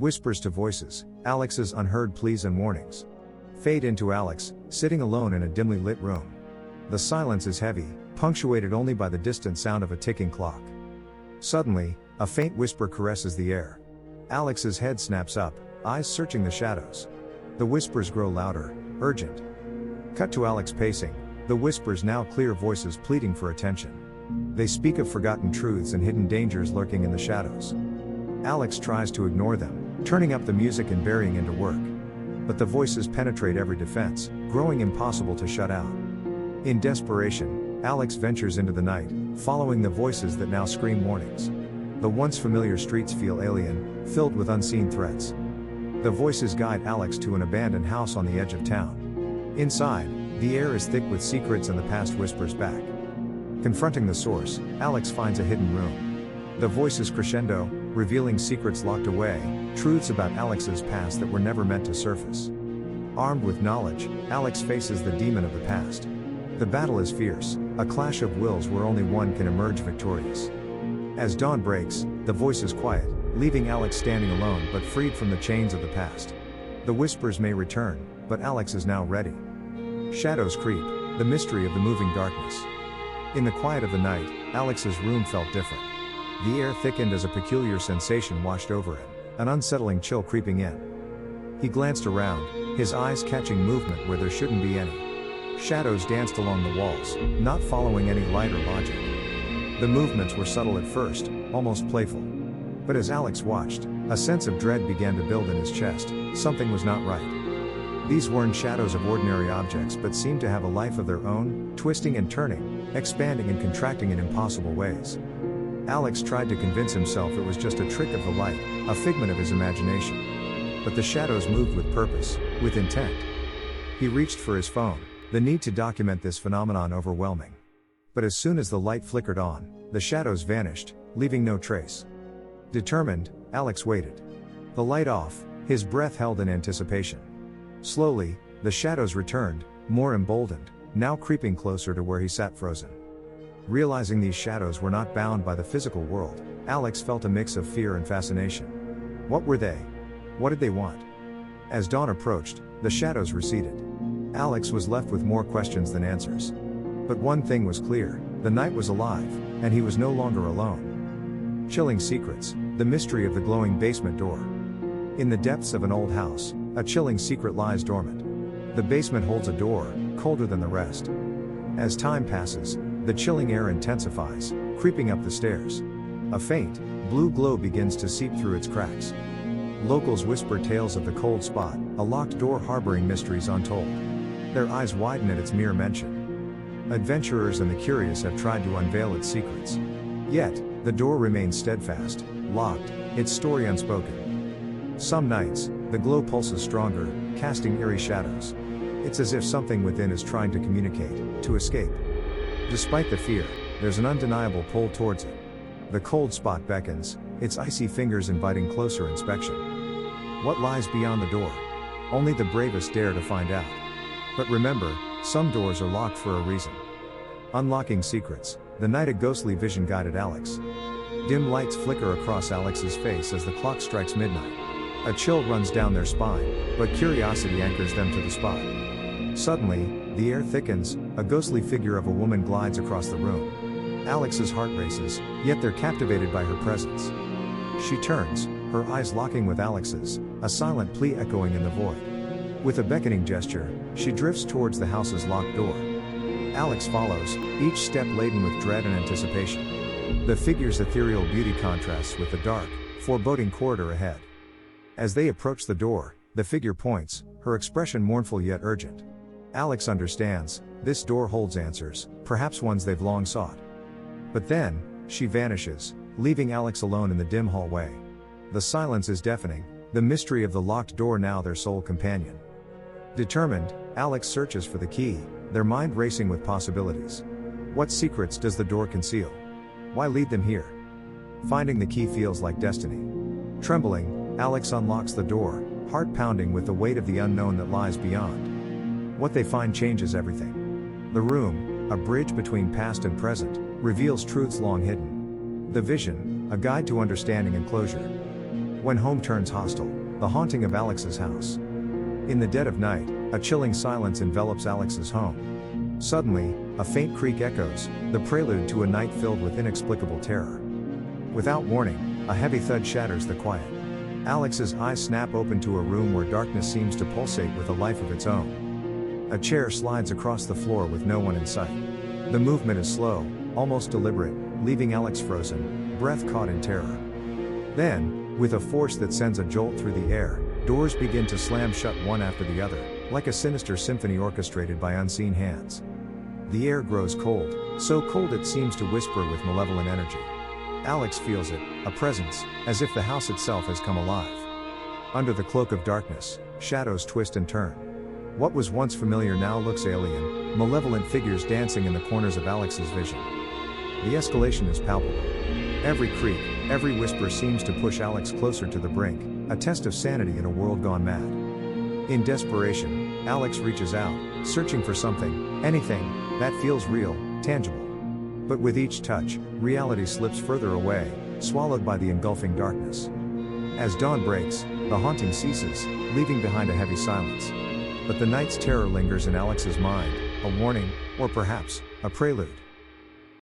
Whispers to voices, Alex's unheard pleas and warnings. Fade into Alex, sitting alone in a dimly lit room. The silence is heavy, punctuated only by the distant sound of a ticking clock. Suddenly, a faint whisper caresses the air. Alex's head snaps up, eyes searching the shadows. The whispers grow louder, urgent. Cut to Alex pacing, the whispers now clear voices pleading for attention. They speak of forgotten truths and hidden dangers lurking in the shadows. Alex tries to ignore them, turning up the music and burying into work. But the voices penetrate every defense, growing impossible to shut out. In desperation, Alex ventures into the night, following the voices that now scream warnings. The once familiar streets feel alien, filled with unseen threats. The voices guide Alex to an abandoned house on the edge of town. Inside, the air is thick with secrets and the past whispers back. Confronting the source, Alex finds a hidden room. The voices crescendo, revealing secrets locked away, truths about Alex's past that were never meant to surface. Armed with knowledge, Alex faces the demon of the past. The battle is fierce, a clash of wills where only one can emerge victorious. As dawn breaks, the voices quiet, leaving Alex standing alone but freed from the chains of the past. The whispers may return, but Alex is now ready. Shadows creep, the mystery of the moving darkness. In the quiet of the night, Alex's room felt different. The air thickened as a peculiar sensation washed over him, an unsettling chill creeping in. He glanced around, his eyes catching movement where there shouldn't be any. Shadows danced along the walls, not following any light or logic. The movements were subtle at first, almost playful. But as Alex watched, a sense of dread began to build in his chest. Something was not right. These weren't shadows of ordinary objects but seemed to have a life of their own, twisting and turning, expanding and contracting in impossible ways. Alex tried to convince himself it was just a trick of the light, a figment of his imagination. But the shadows moved with purpose, with intent. He reached for his phone, the need to document this phenomenon overwhelming. But as soon as the light flickered on, the shadows vanished, leaving no trace. Determined, Alex waited. The light off, his breath held in anticipation. Slowly, the shadows returned, more emboldened, now creeping closer to where he sat frozen. Realizing these shadows were not bound by the physical world, Alex felt a mix of fear and fascination. What were they? What did they want? As dawn approached, the shadows receded. Alex was left with more questions than answers. But one thing was clear, the night was alive, and he was no longer alone. Chilling secrets, the mystery of the glowing basement door. In the depths of an old house, a chilling secret lies dormant. The basement holds a door, colder than the rest. As time passes, the chilling air intensifies, creeping up the stairs. A faint, blue glow begins to seep through its cracks. Locals whisper tales of the cold spot, a locked door harboring mysteries untold. Their eyes widen at its mere mention. Adventurers and the curious have tried to unveil its secrets. Yet, the door remains steadfast, locked, its story unspoken. Some nights, the glow pulses stronger, casting eerie shadows. It's as if something within is trying to communicate, to escape. Despite the fear, there's an undeniable pull towards it. The cold spot beckons, its icy fingers inviting closer inspection. What lies beyond the door? Only the bravest dare to find out. But remember, some doors are locked for a reason. Unlocking secrets, the night a ghostly vision guided Alex. Dim lights flicker across Alex's face as the clock strikes midnight. A chill runs down their spine, but curiosity anchors them to the spot. Suddenly, the air thickens, a ghostly figure of a woman glides across the room. Alex's heart races, yet they're captivated by her presence. She turns, her eyes locking with Alex's, a silent plea echoing in the void. With a beckoning gesture, she drifts towards the house's locked door. Alex follows, each step laden with dread and anticipation. The figure's ethereal beauty contrasts with the dark, foreboding corridor ahead. As they approach the door, the figure points, her expression mournful yet urgent. Alex understands, this door holds answers, perhaps ones they've long sought. But then, she vanishes, leaving Alex alone in the dim hallway. The silence is deafening, the mystery of the locked door now their sole companion. Determined, Alex searches for the key, their mind racing with possibilities. What secrets does the door conceal? Why lead them here? Finding the key feels like destiny. Trembling, Alex unlocks the door, heart pounding with the weight of the unknown that lies beyond. What they find changes everything. The room, a bridge between past and present, reveals truths long hidden. The vision, a guide to understanding and closure. When home turns hostile, the haunting of Alex's house. In the dead of night, a chilling silence envelops Alex's home. Suddenly, a faint creak echoes, the prelude to a night filled with inexplicable terror. Without warning, a heavy thud shatters the quiet. Alex's eyes snap open to a room where darkness seems to pulsate with a life of its own. A chair slides across the floor with no one in sight. The movement is slow, almost deliberate, leaving Alex frozen, breath caught in terror. Then, with a force that sends a jolt through the air, doors begin to slam shut one after the other, like a sinister symphony orchestrated by unseen hands. The air grows cold, so cold it seems to whisper with malevolent energy. Alex feels it, a presence, as if the house itself has come alive. Under the cloak of darkness, shadows twist and turn. What was once familiar now looks alien, malevolent figures dancing in the corners of Alex's vision. The escalation is palpable. Every creak, every whisper seems to push Alex closer to the brink, a test of sanity in a world gone mad. In desperation, Alex reaches out, searching for something, anything, that feels real, tangible. But with each touch, reality slips further away, swallowed by the engulfing darkness. As dawn breaks, the haunting ceases, leaving behind a heavy silence. But the night's terror lingers in Alex's mind, a warning, or perhaps, a prelude.